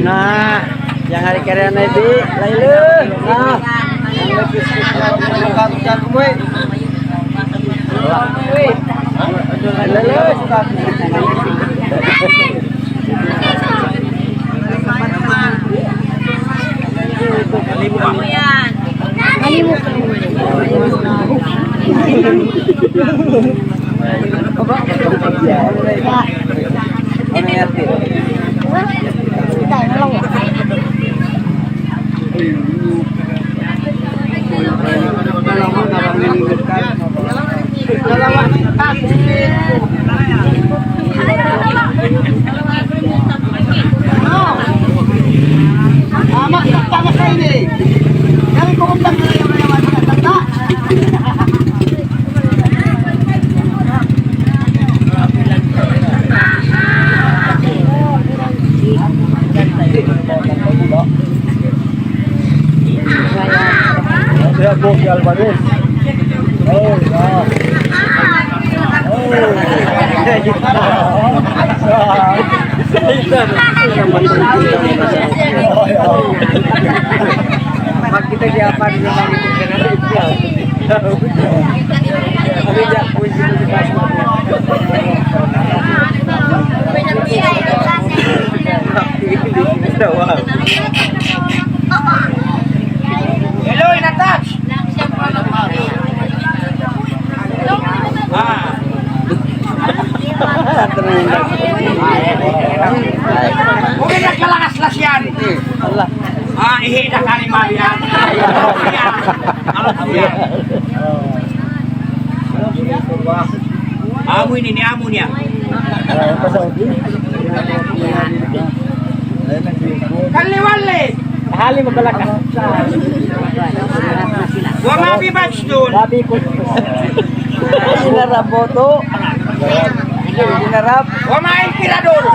Nah, yang hari karya nabi, lalu, nah, kita siapa di rumah hello, inatas. Mungkin nakalakas lang siya. Allah. Ihi na kani Marian. Amo ini amo niya. Kaliwali. Hali mabalaka. Wa mabi batch doon. Mabi ko. Sinarap boto. Sinarap. Wa main pirador.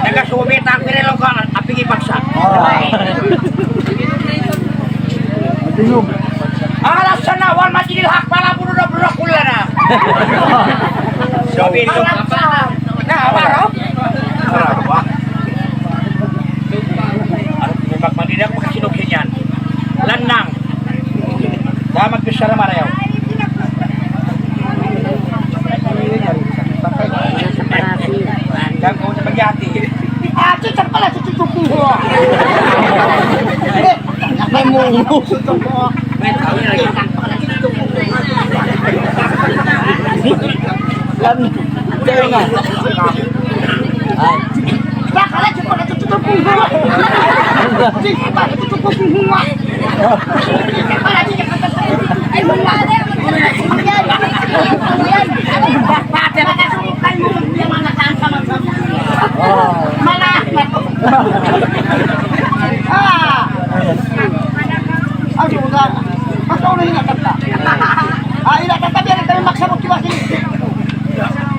Nagasumit ang pirelo ka aping ipaksa. Tingog. Alas sana wan majidil hak pala puro na puro kula na. Sabi ito. Na amaro. Sarap. Magmandidak mo kasi nung yan. Lanang. Dahil mag-pisya na marayaw. Gagawin na magyati. Chichak pala, chichak mo. Nakay mo. May tawin na rin. Lan. Tawin nga. Ay. Bakala, chichak mo.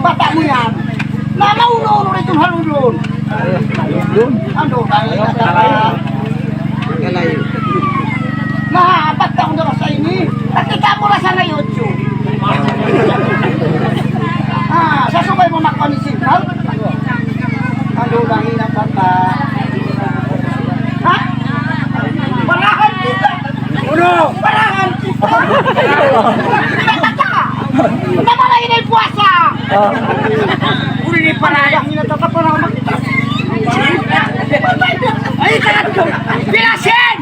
Bata mo yan. Uno na itong halulun. Ano tayo? Nahahapat ako na sa ini. Nakita mo na sa na YouTube. Sasubay mo makonisinal. Ano lang inatata. Ha? Parahan kita. Uno! Parahan kita. Inatata ka. Naman na puasa. Uli ni parahan. Inatata parahan makita. Ay, talat ko! Pilasin!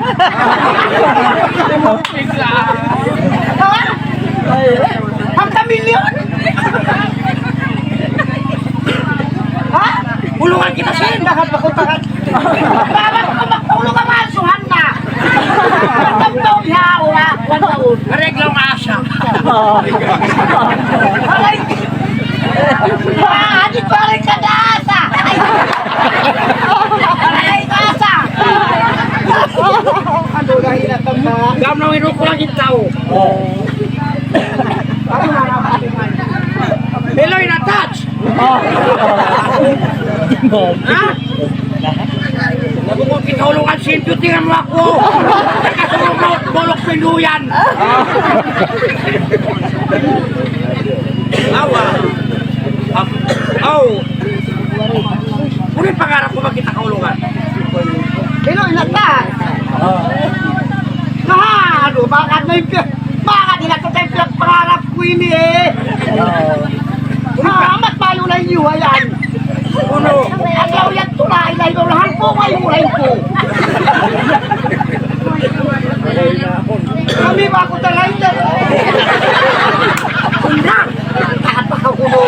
Hamta milyon? Ha? Ulungan kita sin! Bakit bakit? Bakit magpulong ang asuhan na? Batang taon niya, wala. Reglaw nga siya. Alay! Hadit pa rin ka na asa! Alay ka asa! Ano na hinatang na? Gam na winukulang itaw. Ano na naman? Ha? Nabu ko kitulungan sinto, tingnan mo ako. Nakasulong mo, bulok pinuyan. Awa. Ngunit pangarap ko ba kita kaulungan? Inatan. Ano, bakit na yung bakit nila ko tayo pinagpangarap ko ini eh? Mat payo na yung yuhayan. Uno, ang lawyan tulay na inunahan po ngayon mulay po. Kami ba ako talay dyan? Unang, takat pa ka uno.